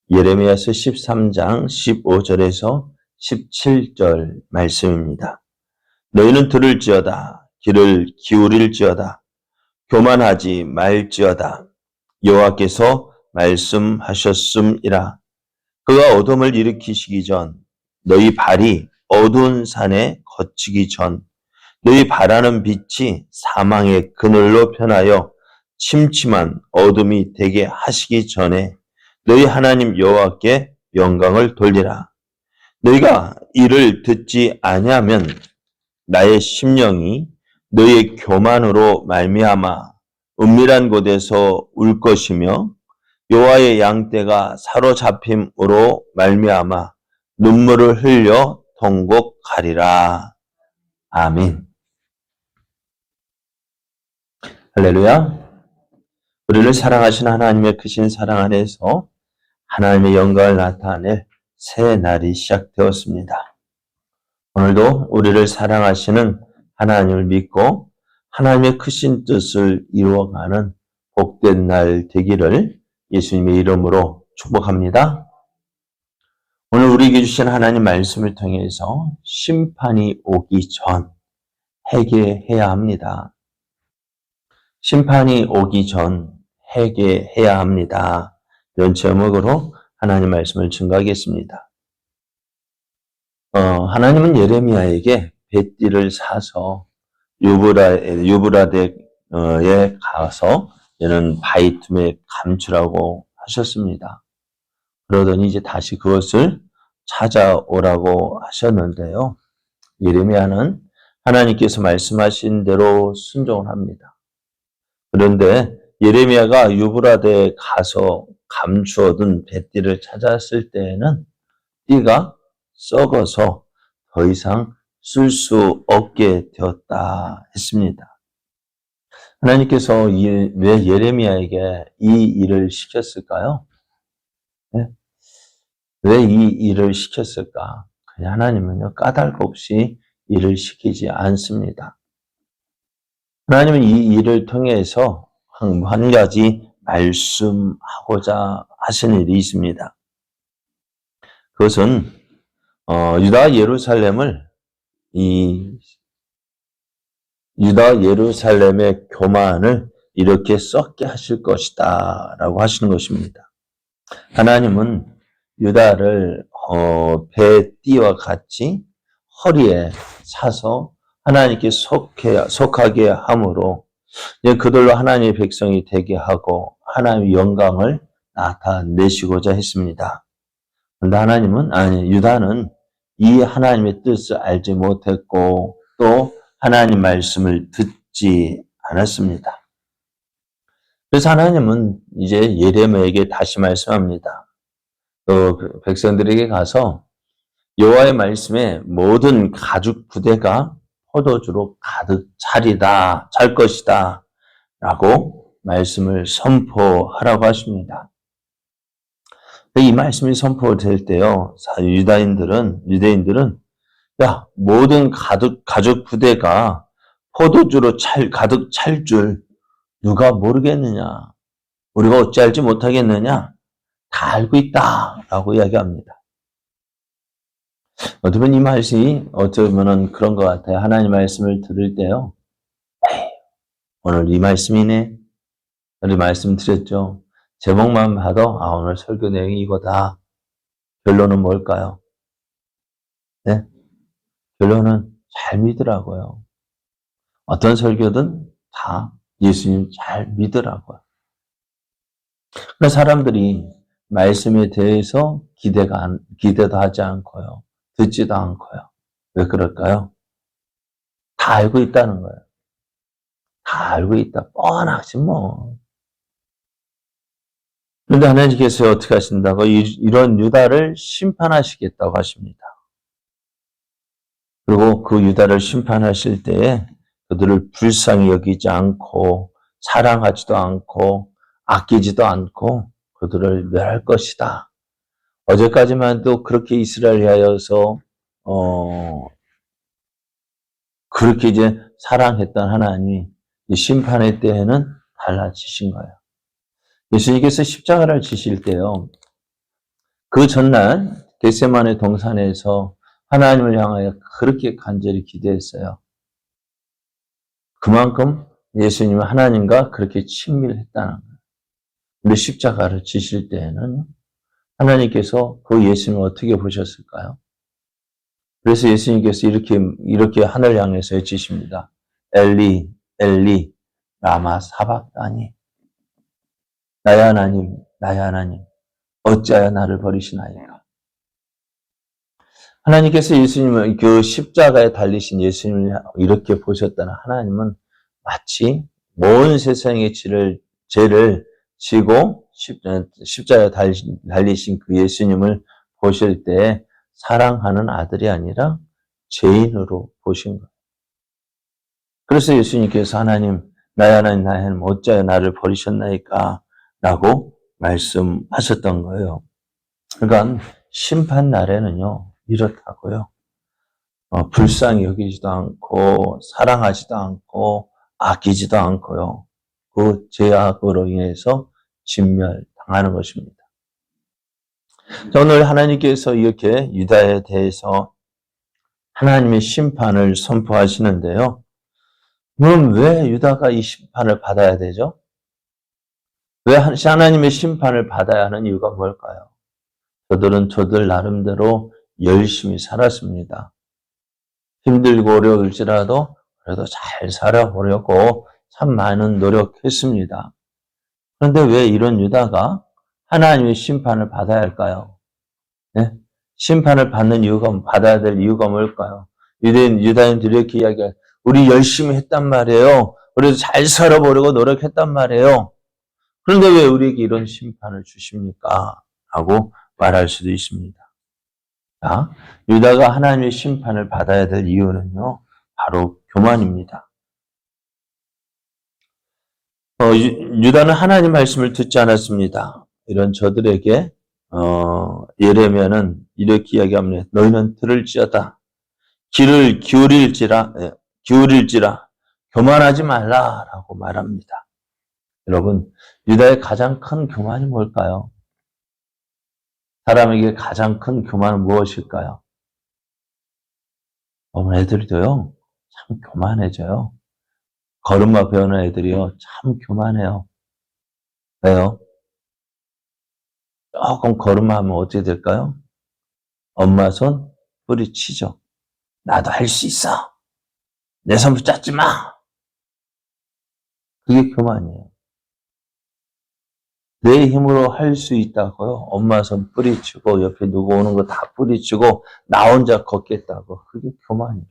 예레미야서 13장 15절에서 17절 말씀입니다. 너희는 들을지어다. 귀를 기울일지어다. 교만하지 말지어다. 여호와께서 말씀하셨음이라. 그가 어둠을 일으키시기 전, 너희 발이 어두운 산에 거치기 전, 너희 바라는 빛이 사망의 그늘로 변하여 침침한 어둠이 되게 하시기 전에 너희 하나님 여호와께 영광을 돌리라. 너희가 이를 듣지 아니하면 나의 심령이 너희의 교만으로 말미암아 은밀한 곳에서 울 것이며 여호와의 양떼가 사로잡힘으로 말미암아 눈물을 흘려 통곡하리라. 아멘. 할렐루야. 우리를 사랑하신 하나님의 크신 사랑 안에서 하나님의 영광을 나타낼 새 날이 시작되었습니다. 오늘도 우리를 사랑하시는 하나님을 믿고 하나님의 크신 뜻을 이루어가는 복된 날 되기를 예수님의 이름으로 축복합니다. 오늘 우리에게 주신 하나님 말씀을 통해서 심판이 오기 전 회개해야 합니다. 심판이 오기 전 회개해야 합니다. 이런 제목으로 하나님 말씀을 증거하겠습니다. 하나님은 예레미야에게 뱃띠를 사서 유브라데에 가서 얘는 바위 틈에 감추라고 하셨습니다. 그러더니 이제 다시 그것을 찾아오라고 하셨는데요. 예레미야는 하나님께서 말씀하신 대로 순종을 합니다. 그런데 예레미야가 유브라데에 가서 감추어둔 뱃띠를 찾았을 때에는 띠가 썩어서 더 이상 쓸 수 없게 되었다 했습니다. 하나님께서 왜 예레미야에게 이 일을 시켰을까요? 네? 왜 이 일을 시켰을까? 그냥 하나님은요, 까닭 없이 일을 시키지 않습니다. 하나님은 이 일을 통해서 한 가지 말씀하고자 하시는 일이 있습니다. 그것은 유다 예루살렘의 교만을 이렇게 썩게 하실 것이다 라고 하시는 것입니다. 하나님은 유다를 배띠와 같이 허리에 차서 하나님께 속하게 함으로 그들로 하나님의 백성이 되게 하고 하나님의 영광을 나타내시고자 했습니다. 그런데 유다는 이 하나님의 뜻을 알지 못했고 또 하나님 말씀을 듣지 않았습니다. 그래서 하나님은 이제 예레미야에게 다시 말씀합니다. 또 백성들에게 가서 여호와의 말씀에 모든 가죽 부대가 포도주로 가득 찰 것이다 라고 말씀을 선포하라고 하십니다. 이 말씀이 선포될 때요, 유대인들은 모든 가죽 부대가 포도주로 가득 찰 줄 누가 모르겠느냐? 우리가 어찌 알지 못하겠느냐? 다 알고 있다 라고 이야기합니다. 어쩌면 이 말씀이 그런 것 같아요. 하나님 말씀을 들을 때요. 오늘 이 말씀이네. 우리 말씀 드렸죠. 제목만 봐도 오늘 설교 내용이 이거다. 결론은 뭘까요? 네? 결론은 잘 믿으라고요. 어떤 설교든 다 예수님 잘 믿으라고요. 그러나 사람들이 말씀에 대해서 기대도 하지 않고요. 듣지도 않고요. 왜 그럴까요? 다 알고 있다는 거예요. 다 알고 있다. 뻔하지 뭐. 그런데 하나님께서 어떻게 하신다고? 이런 유다를 심판하시겠다고 하십니다. 그리고 그 유다를 심판하실 때에 그들을 불쌍히 여기지 않고 사랑하지도 않고 아끼지도 않고 그들을 멸할 것이다. 어제까지만 해도 그렇게 이스라엘을 위하여서 그렇게 이제 사랑했던 하나님이 심판의 때에는 달라지신 거예요. 예수님께서 십자가를 지실 때요, 그 전날 겟세마네 동산에서 하나님을 향하여 그렇게 간절히 기도했어요. 그만큼 예수님은 하나님과 그렇게 친밀했다는 거예요. 근데 십자가를 지실 때에는 하나님께서 그 예수님을 어떻게 보셨을까요? 그래서 예수님께서 이렇게 하늘 향해서 외치십니다. 엘리, 엘리, 라마 사박다니. 나의 하나님, 나의 하나님, 어찌하여 나를 버리시나이까. 하나님께서 예수님을 그 십자가에 달리신 예수님을 이렇게 보셨다는 하나님은 마치 온 세상의 죄를 지고 십자가에 달리신 그 예수님을 보실 때 사랑하는 아들이 아니라 죄인으로 보신 거예요. 그래서 예수님께서 하나님, 나의 하나님, 나의 하나님, 어찌하여 나를 버리셨나이까? 라고 말씀하셨던 거예요. 그러니까 심판 날에는요, 이렇다고요. 불쌍히 여기지도 않고, 사랑하지도 않고, 아끼지도 않고요. 그 죄악으로 인해서 진멸당하는 것입니다. 오늘 하나님께서 이렇게 유다에 대해서 하나님의 심판을 선포하시는데요. 그럼 왜 유다가 이 심판을 받아야 되죠? 왜 하나님의 심판을 받아야 하는 이유가 뭘까요? 저들은 저들 나름대로 열심히 살았습니다. 힘들고 어려울지라도 그래도 잘 살아보려고 참 많은 노력했습니다. 그런데 왜 이런 유다가 하나님의 심판을 받아야 할까요? 네? 심판을 받는 이유가, 받아야 될 이유가 뭘까요? 유다인들이 이렇게 이야기해요. 우리 열심히 했단 말이에요. 그래도 잘 살아보려고 노력했단 말이에요. 그런데 왜 우리에게 이런 심판을 주십니까? 라고 말할 수도 있습니다. 자, 유다가 하나님의 심판을 받아야 될 이유는요, 바로 교만입니다. 유다는 하나님 말씀을 듣지 않았습니다. 이런 저들에게 예레미야는 이렇게 이야기합니다. 너희는 들을지어다. 귀를 기울일지라 교만하지 말라라고 말합니다. 여러분, 유다의 가장 큰 교만이 뭘까요? 사람에게 가장 큰 교만은 무엇일까요? 애들도요, 참 교만해져요. 걸음마 배우는 애들이요, 참 교만해요. 왜요? 조금 걸음마하면 어떻게 될까요? 엄마 손 뿌리치죠. 나도 할 수 있어. 내 손 붙잡지 마. 그게 교만이에요. 내 힘으로 할 수 있다고요. 엄마 손 뿌리치고 옆에 누구 오는 거 다 뿌리치고 나 혼자 걷겠다고. 그게 교만이야.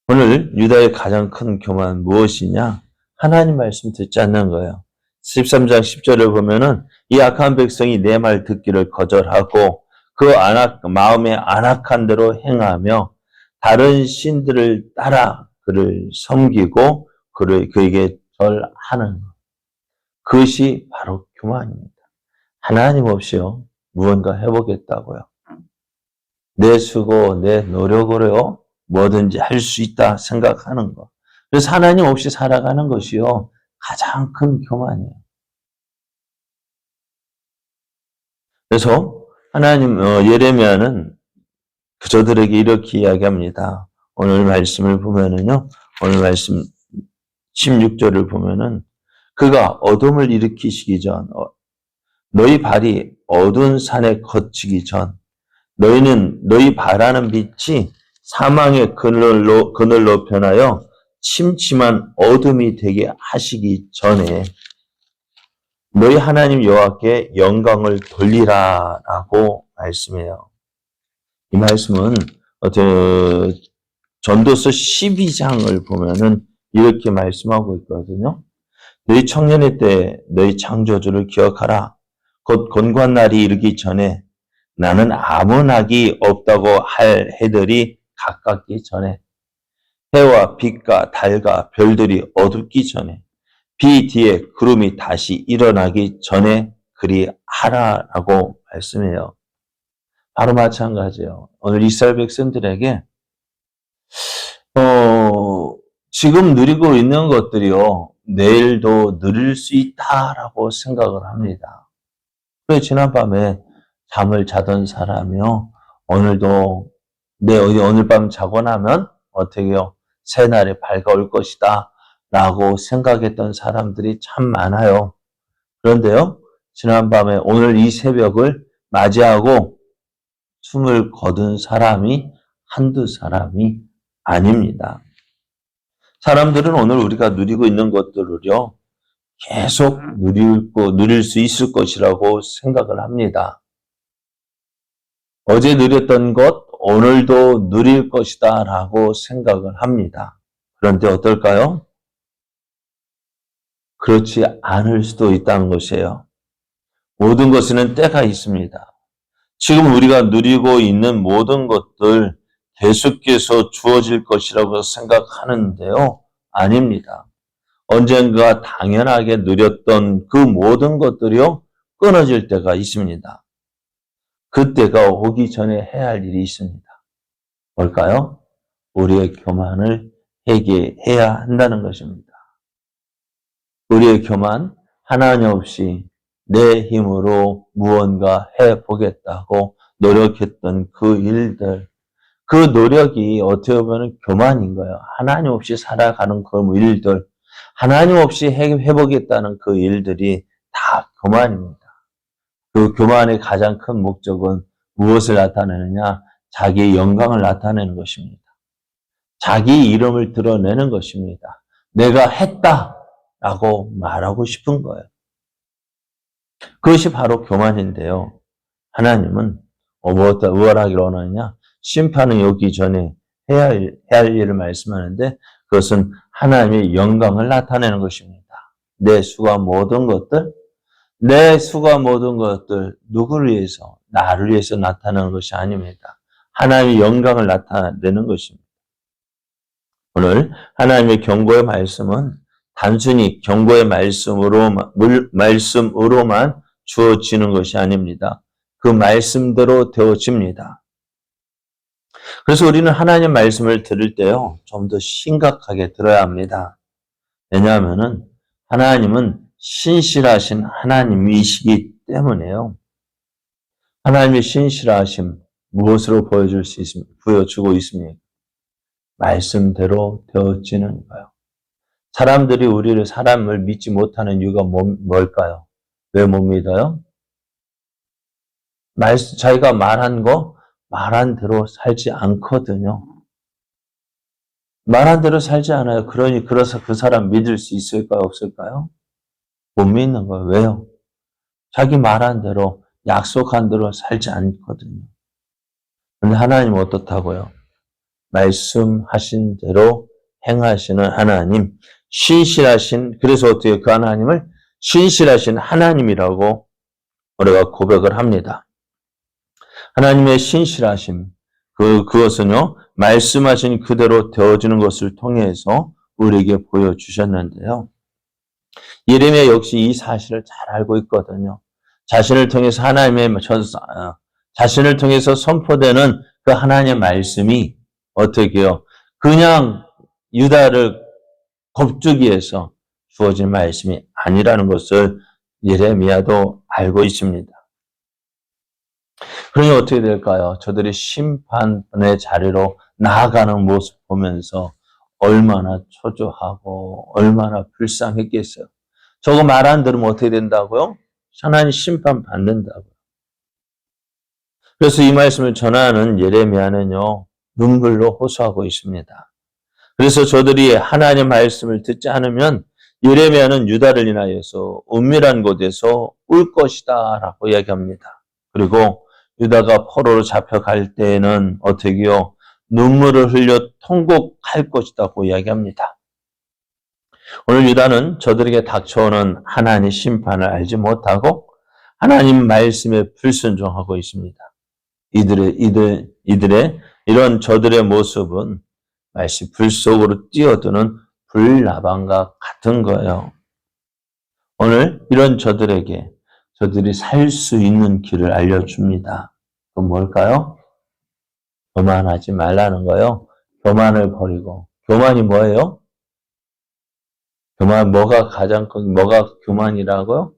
오늘 유다의 가장 큰 교만은 무엇이냐? 하나님 말씀 듣지 않는 거예요. 13장 10절을 보면은 이 악한 백성이 내 말 듣기를 거절하고 그 마음에 안악한 대로 행하며 다른 신들을 따라 그를 섬기고 그에게 절하는 것. 그것이 바로 교만입니다. 하나님 없이요, 무언가 해보겠다고요. 내 수고, 내 노력으로요, 뭐든지 할 수 있다 생각하는 것. 그래서 하나님 없이 살아가는 것이요, 가장 큰 교만이에요. 그래서 하나님, 예레미야는 저들에게 이렇게 이야기합니다. 오늘 말씀을 보면은요, 오늘 말씀 16절을 보면은 그가 어둠을 일으키시기 전, 너희 발이 어두운 산에 거치기 전, 너희 발하는 빛이 사망의 그늘로 변하여 침침한 어둠이 되게 하시기 전에 너희 하나님 여호와께 영광을 돌리라라고 말씀해요. 이 말씀은 전도서 12장을 보면은 이렇게 말씀하고 있거든요. 너희 청년의 때 너희 창조주를 기억하라. 곧 곤고한 날이 이르기 전에 나는 아무 낙이 없다고 할 해들이 가깝기 전에 해와 빛과 달과 별들이 어둡기 전에 비 뒤에 구름이 다시 일어나기 전에 그리 하라라고 말씀해요. 바로 마찬가지예요. 오늘 이스라엘 백성들에게 지금 누리고 있는 것들이요, 내일도 누릴 수 있다라고 생각을 합니다. 그래, 지난밤에 잠을 자던 사람이요. 오늘도, 오늘 밤 자고 나면 어떻게 해요? 새날이 밝아올 것이다. 라고 생각했던 사람들이 참 많아요. 그런데요, 지난밤에 오늘 이 새벽을 맞이하고 숨을 거둔 사람이 한두 사람이 아닙니다. 사람들은 오늘 우리가 누리고 있는 것들을요, 계속 누릴 수 있을 것이라고 생각을 합니다. 어제 누렸던 것, 오늘도 누릴 것이다 라고 생각을 합니다. 그런데 어떨까요? 그렇지 않을 수도 있다는 것이에요. 모든 것에는 때가 있습니다. 지금 우리가 누리고 있는 모든 것들 계속해서 주어질 것이라고 생각하는데요. 아닙니다. 언젠가 당연하게 누렸던 그 모든 것들이요. 끊어질 때가 있습니다. 그때가 오기 전에 해야 할 일이 있습니다. 뭘까요? 우리의 교만을 회개해야 한다는 것입니다. 우리의 교만, 하나님 없이 내 힘으로 무언가 해보겠다고 노력했던 그 일들, 그 노력이 어떻게 보면 교만인 거예요. 하나님 없이 살아가는 그 일들, 하나님 없이 해보겠다는 그 일들이 다 교만입니다. 그 교만의 가장 큰 목적은 무엇을 나타내느냐? 자기의 영광을 나타내는 것입니다. 자기 이름을 드러내는 것입니다. 내가 했다라고 말하고 싶은 거예요. 그것이 바로 교만인데요. 하나님은 무엇 하기로 원하느냐? 심판은 오기 전에 해야 할 일을 말씀하는데 그것은 하나님의 영광을 나타내는 것입니다. 내 수가 모든 것들 누구를 위해서? 나를 위해서 나타나는 것이 아닙니다. 하나님의 영광을 나타내는 것입니다. 오늘 하나님의 경고의 말씀은 단순히 경고의 말씀으로만 주어지는 것이 아닙니다. 그 말씀대로 되어집니다. 그래서 우리는 하나님 말씀을 들을 때요, 좀 더 심각하게 들어야 합니다. 왜냐하면은 하나님은 신실하신 하나님이시기 때문에요. 하나님의 신실하심, 무엇으로 보여주고 있습니까? 말씀대로 되어지는 거예요. 사람들이 사람을 믿지 못하는 이유가 뭘까요? 왜 못 믿어요? 자기가 말한 대로 살지 않거든요. 말한 대로 살지 않아요. 그래서 그 사람 믿을 수 있을까요? 없을까요? 못 믿는 거예요. 왜요? 자기 말한 대로, 약속한 대로 살지 않거든요. 그런데 하나님은 어떻다고요? 말씀하신 대로 행하시는 하나님, 그래서 어떻게 그 하나님을 신실하신 하나님이라고 우리가 고백을 합니다. 하나님의 신실하심, 그것은요, 말씀하신 그대로 되어지는 것을 통해서 우리에게 보여주셨는데요. 예레미야 역시 이 사실을 잘 알고 있거든요. 자신을 통해서 선포되는 그 하나님의 말씀이 어떻게 해요? 그냥 유다를 겁주기 위해서 주어진 말씀이 아니라는 것을 예레미야도 알고 있습니다. 그러니 어떻게 될까요? 저들이 심판의 자리로 나아가는 모습 보면서 얼마나 초조하고 얼마나 불쌍했겠어요. 저거 말 안 들으면 어떻게 된다고요? 하나님 심판 받는다고요. 그래서 이 말씀을 전하는 예레미야는요, 눈물로 호소하고 있습니다. 그래서 저들이 하나님 말씀을 듣지 않으면 예레미야는 유다를 인하여서 은밀한 곳에서 울 것이다 라고 이야기합니다. 그리고 유다가 포로로 잡혀갈 때에는 어떻게 해요? 눈물을 흘려 통곡할 것이라고 이야기합니다. 오늘 유다는 저들에게 닥쳐오는 하나님의 심판을 알지 못하고 하나님 말씀에 불순종하고 있습니다. 이들의 이런 저들의 모습은 마치 불 속으로 뛰어드는 불나방과 같은 거예요. 오늘 이런 저들이 살 수 있는 길을 알려줍니다. 그건 뭘까요? 교만하지 말라는 거예요. 교만을 버리고. 교만이 뭐예요? 뭐가 교만이라고요?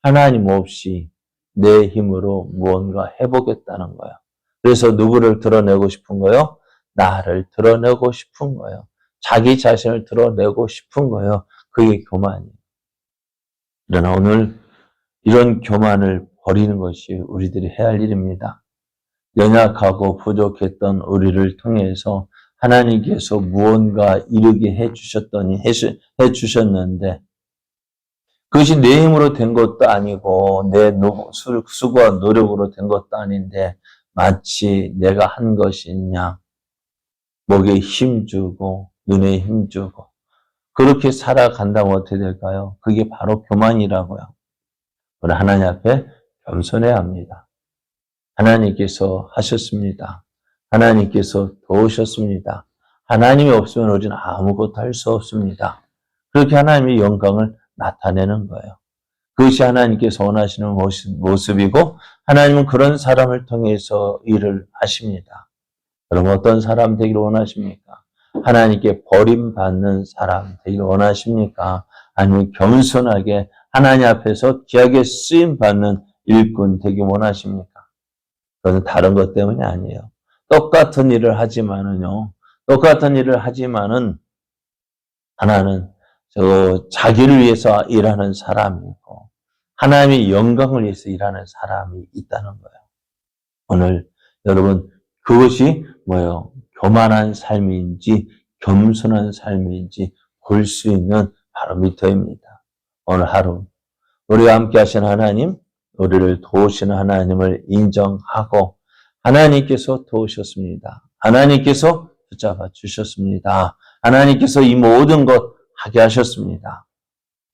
하나님 없이 내 힘으로 무언가 해보겠다는 거예요. 그래서 누구를 드러내고 싶은 거예요? 나를 드러내고 싶은 거예요. 자기 자신을 드러내고 싶은 거예요. 그게 교만이에요. 그러나 오늘 이런 교만을 버리는 것이 우리들이 해야 할 일입니다. 연약하고 부족했던 우리를 통해서 하나님께서 무언가 이루게 해주셨는데 그것이 내 힘으로 된 것도 아니고 내 수고와 노력으로 된 것도 아닌데 마치 내가 한 것이냐 목에 힘주고 눈에 힘주고 그렇게 살아간다면 어떻게 될까요? 그게 바로 교만이라고요. 우리 하나님 앞에 겸손해야 합니다. 하나님께서 하셨습니다. 하나님께서 도우셨습니다. 하나님이 없으면 우리는 아무것도 할 수 없습니다. 그렇게 하나님의 영광을 나타내는 거예요. 그것이 하나님께서 원하시는 모습이고 하나님은 그런 사람을 통해서 일을 하십니다. 그럼 어떤 사람 되기를 원하십니까? 하나님께 버림받는 사람 되기를 원하십니까? 아니면 겸손하게 하나님 앞에서 귀하게 쓰임받는 일꾼 되기 원하십니까? 그것은 다른 것 때문이 아니에요. 똑같은 일을 하지만은 하나는 자기를 위해서 일하는 사람이고 하나님의 영광을 위해서 일하는 사람이 있다는 거예요. 오늘 여러분 그것이 뭐예요? 교만한 삶인지 겸손한 삶인지 볼 수 있는 바로 미터입니다. 오늘 하루 우리와 함께 하신 하나님, 우리를 도우시는 하나님을 인정하고 하나님께서 도우셨습니다. 하나님께서 붙잡아 주셨습니다. 하나님께서 이 모든 것 하게 하셨습니다.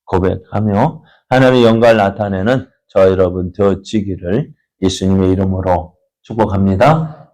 고백하며 하나님의 영광을 나타내는 저와 여러분 되어지기를 예수님의 이름으로 축복합니다.